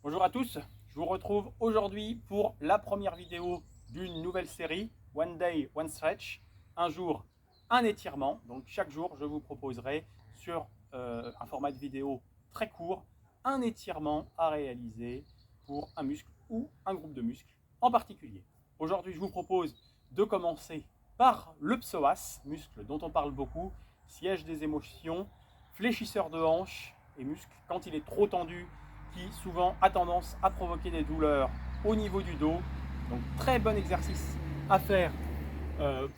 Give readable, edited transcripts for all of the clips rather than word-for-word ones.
Bonjour à tous, je vous retrouve aujourd'hui pour la première vidéo d'une nouvelle série One Day, One Stretch, un jour, un étirement. Donc chaque jour, je vous proposerai sur un format de vidéo très court, un étirement à réaliser pour un muscle ou un groupe de muscles en particulier. Aujourd'hui, je vous propose de commencer par le psoas, muscle dont on parle beaucoup, siège des émotions, fléchisseur de hanche et muscle quand il est trop tendu, qui souvent a tendance à provoquer des douleurs au niveau du dos. Donc très bon exercice à faire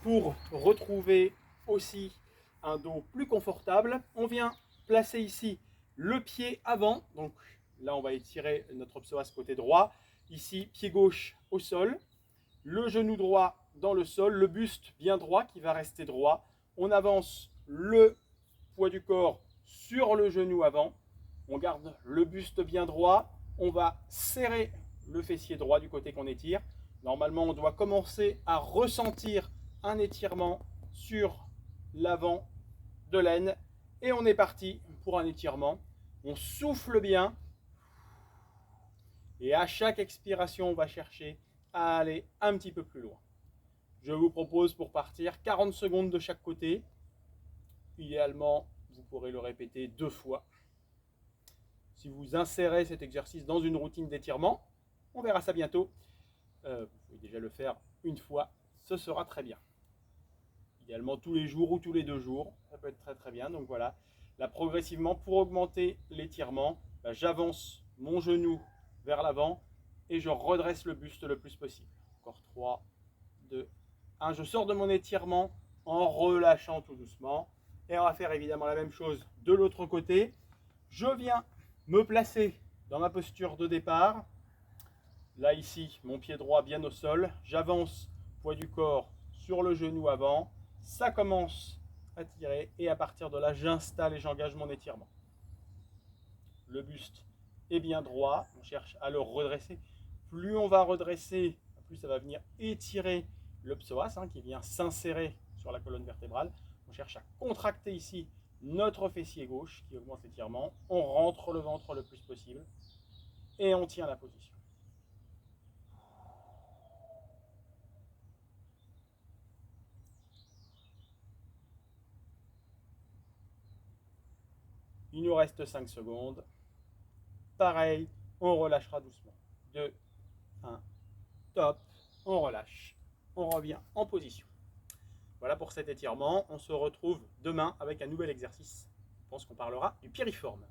pour retrouver aussi un dos plus confortable. On vient placer ici le pied avant, donc là on va étirer notre psoas côté droit. Ici, pied gauche au sol, le genou droit dans le sol, le buste bien droit qui va rester droit. On avance le poids du corps sur le genou avant. On garde le buste bien droit. On va serrer le fessier droit du côté qu'on étire. Normalement, on doit commencer à ressentir un étirement sur l'avant de l'aine. Et on est parti pour un étirement. On souffle bien. Et à chaque expiration, on va chercher à aller un petit peu plus loin. Je vous propose pour partir 40 secondes de chaque côté. Idéalement, vous pourrez le répéter 2 fois. Si vous insérez cet exercice dans une routine d'étirement, on verra ça bientôt. Vous pouvez déjà le faire une fois, ce sera très bien. Idéalement tous les jours ou tous les 2 jours, ça peut être très très bien. Donc voilà, là progressivement, pour augmenter l'étirement, j'avance mon genou vers l'avant et je redresse le buste le plus possible. Encore 3, 2, 1. Je sors de mon étirement en relâchant tout doucement. Et on va faire évidemment la même chose de l'autre côté. Je viens me placer dans ma posture de départ. Là ici, mon pied droit bien au sol. J'avance, poids du corps sur le genou avant. Ça commence à tirer et à partir de là, j'installe et j'engage mon étirement. Le buste est bien droit. On cherche à le redresser. Plus on va redresser, plus ça va venir étirer le psoas qui vient s'insérer sur la colonne vertébrale. On cherche à contracter ici notre fessier gauche qui augmente l'étirement. On rentre le ventre le plus possible et on tient la position. Il nous reste 5 secondes. Pareil, on relâchera doucement. 2, 1, top, on relâche. On revient en position. Voilà pour cet étirement. On se retrouve demain avec un nouvel exercice. Je pense qu'on parlera du piriforme.